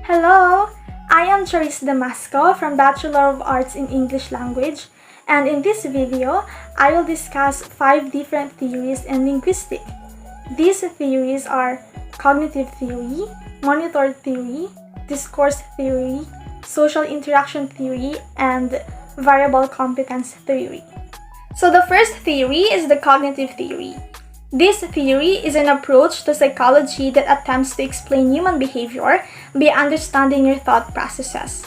Hello, I am Charies Damasco from Bachelor of Arts in English Language, and in this video, I will discuss 5 different theories in linguistics. These theories are cognitive theory, monitor theory, discourse theory, social interaction theory, and variable competence theory. So the first theory is the cognitive theory. This theory is an approach to psychology that attempts to explain human behavior by understanding your thought processes.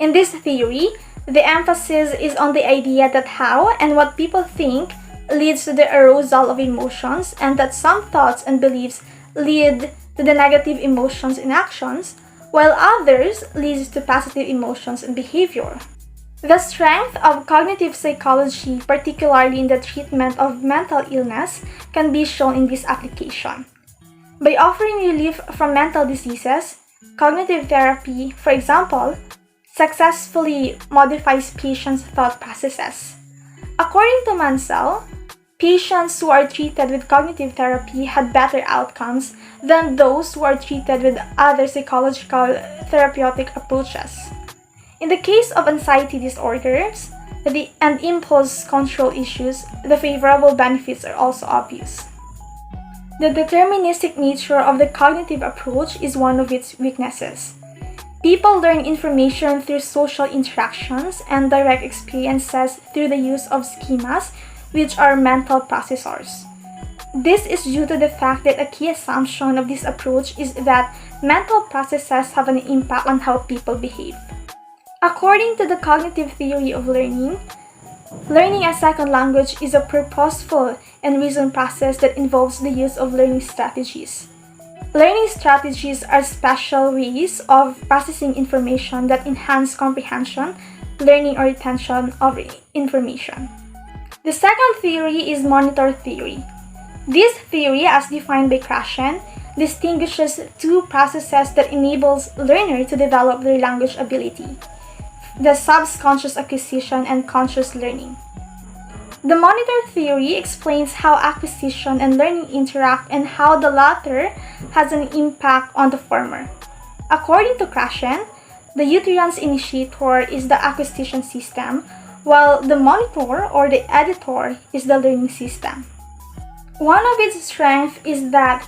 In this theory, the emphasis is on the idea that how and what people think leads to the arousal of emotions, and that some thoughts and beliefs lead to the negative emotions and actions, while others lead to positive emotions and behavior. The strength of cognitive psychology, particularly in the treatment of mental illness, can be shown in this application. By offering relief from mental diseases, cognitive therapy, for example, successfully modifies patients' thought processes. According to Mansell, patients who are treated with cognitive therapy had better outcomes than those who are treated with other psychological therapeutic approaches. In the case of anxiety disorders and impulse control issues, the favorable benefits are also obvious. The deterministic nature of the cognitive approach is one of its weaknesses. People learn information through social interactions and direct experiences through the use of schemas, which are mental processors. This is due to the fact that a key assumption of this approach is that mental processes have an impact on how people behave. According to the cognitive theory of learning, learning a second language is a purposeful and reasoned process that involves the use of learning strategies. Learning strategies are special ways of processing information that enhance comprehension, learning, or retention of information. The second theory is monitor theory. This theory, as defined by Krashen, distinguishes two processes that enables learner to develop their language ability: the subconscious acquisition and conscious learning. The monitor theory explains how acquisition and learning interact and how the latter has an impact on the former. According to Krashen, the utterance initiator is the acquisition system, while the monitor or the editor is the learning system. One of its strengths is that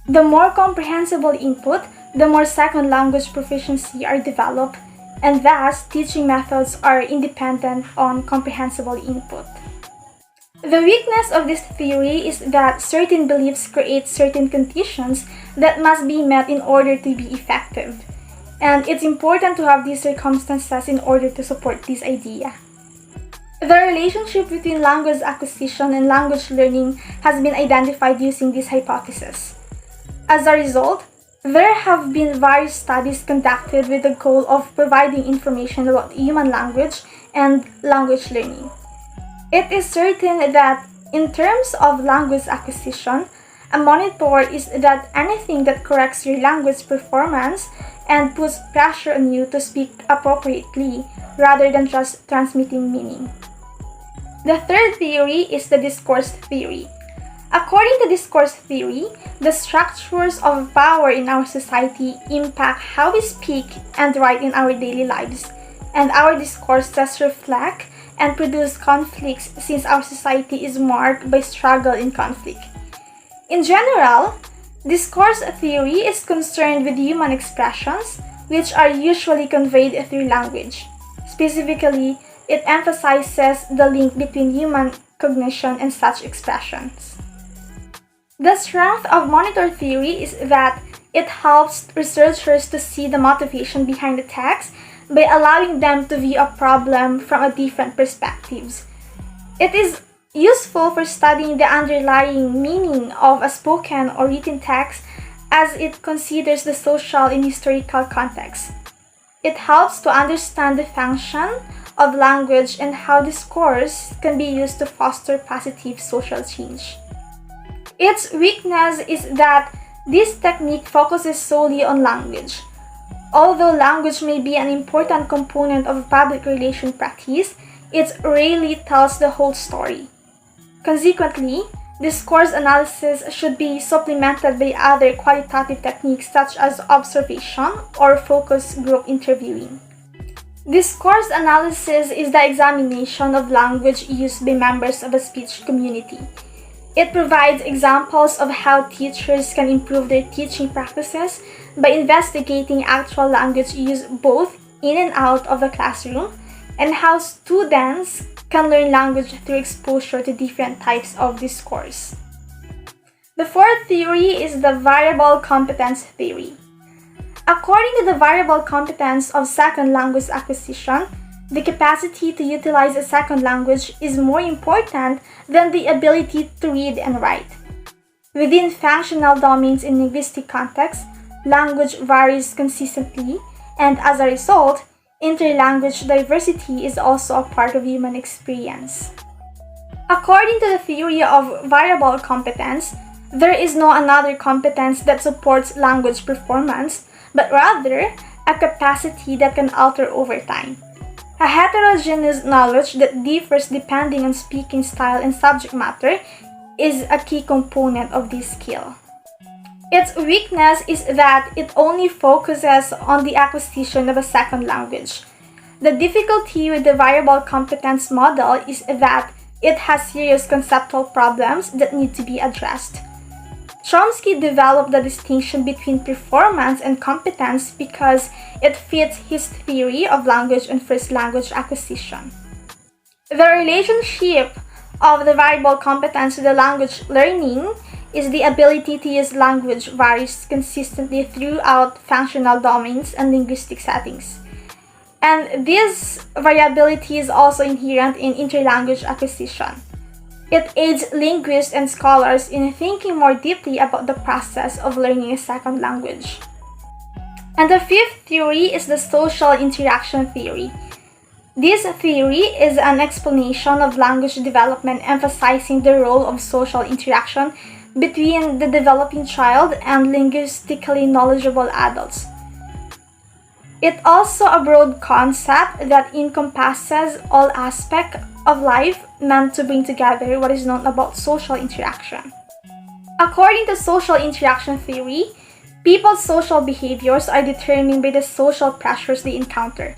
the more comprehensible input, the more second language proficiency are developed, and thus teaching methods are independent on comprehensible input. The weakness of this theory is that certain beliefs create certain conditions that must be met in order to be effective, and it's important to have these circumstances in order to support this idea. The relationship between language acquisition and language learning has been identified using this hypothesis. As a result, there have been various studies conducted with the goal of providing information about human language and language learning. It is certain that in terms of language acquisition, a monitor is that anything that corrects your language performance and puts pressure on you to speak appropriately rather than just transmitting meaning. The third theory is the discourse theory. According to discourse theory, the structures of power in our society impact how we speak and write in our daily lives, and our discourses reflect and produce conflicts since our society is marked by struggle and conflict. In general, discourse theory is concerned with human expressions, which are usually conveyed through language. Specifically, it emphasizes the link between human cognition and such expressions. The strength of monitor theory is that it helps researchers to see the motivation behind the text by allowing them to view a problem from a different perspectives. It is useful for studying the underlying meaning of a spoken or written text as it considers the social and historical context. It helps to understand the function of language and how discourse can be used to foster positive social change. Its weakness is that this technique focuses solely on language. Although language may be an important component of public relation practice, it rarely tells the whole story. Consequently, Discourse analysis should be supplemented by other qualitative techniques such as observation or focus group interviewing. Discourse analysis is the examination of language used by members of a speech community. It provides examples of how teachers can improve their teaching practices by investigating actual language use both in and out of the classroom, and how students can learn language through exposure to different types of discourse. The fourth theory is the variable competence theory. According to the variable competence of second language acquisition, the capacity to utilize a second language is more important than the ability to read and write. Within functional domains in linguistic context, language varies consistently, and as a result, interlanguage diversity is also a part of human experience. According to the theory of variable competence, there is no another competence that supports language performance, but rather a capacity that can alter over time. A heterogeneous knowledge that differs depending on speaking style and subject matter is a key component of this skill. Its weakness is that it only focuses on the acquisition of a second language. The difficulty with the variable competence model is that it has serious conceptual problems that need to be addressed. Chomsky developed the distinction between performance and competence because it fits his theory of language and first language acquisition. The relationship of the variable competence to the language learning is the ability to use language varies consistently throughout functional domains and linguistic settings. And this variability is also inherent in interlanguage acquisition. It aids linguists and scholars in thinking more deeply about the process of learning a second language. And the fifth theory is the social interaction theory. This theory is an explanation of language development emphasizing the role of social interaction between the developing child and linguistically knowledgeable adults. It's also a broad concept that encompasses all aspects of life meant to bring together what is known about social interaction. According to social interaction theory, people's social behaviors are determined by the social pressures they encounter.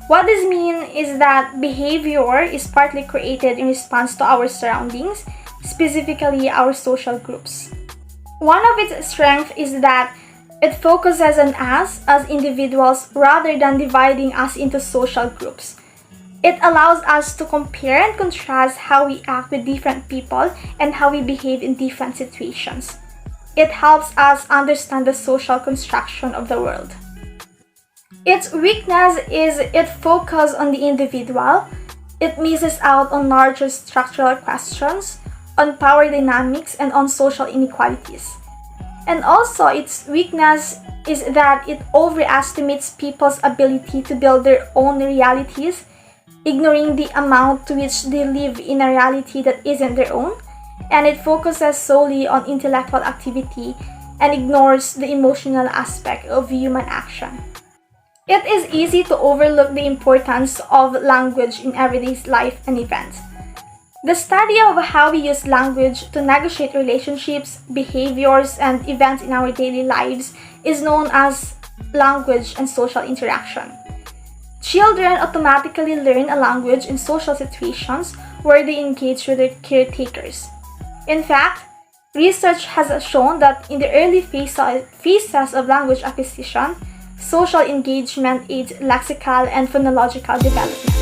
What this means is that behavior is partly created in response to our surroundings, specifically our social groups. One of its strengths is that it focuses on us as individuals rather than dividing us into social groups. It allows us to compare and contrast how we act with different people and how we behave in different situations. It helps us understand the social construction of the world. Its weakness is it focuses on the individual. It misses out on larger structural questions, on power dynamics, and on social inequalities. And also, its weakness is that it overestimates people's ability to build their own realities, ignoring the amount to which they live in a reality that isn't their own, and it focuses solely on intellectual activity and ignores the emotional aspect of human action. It is easy to overlook the importance of language in everyday life and events. The study of how we use language to negotiate relationships, behaviors, and events in our daily lives is known as language and social interaction. Children automatically learn a language in social situations where they engage with their caretakers. In fact, research has shown that in the early phases of language acquisition, social engagement aids lexical and phonological development.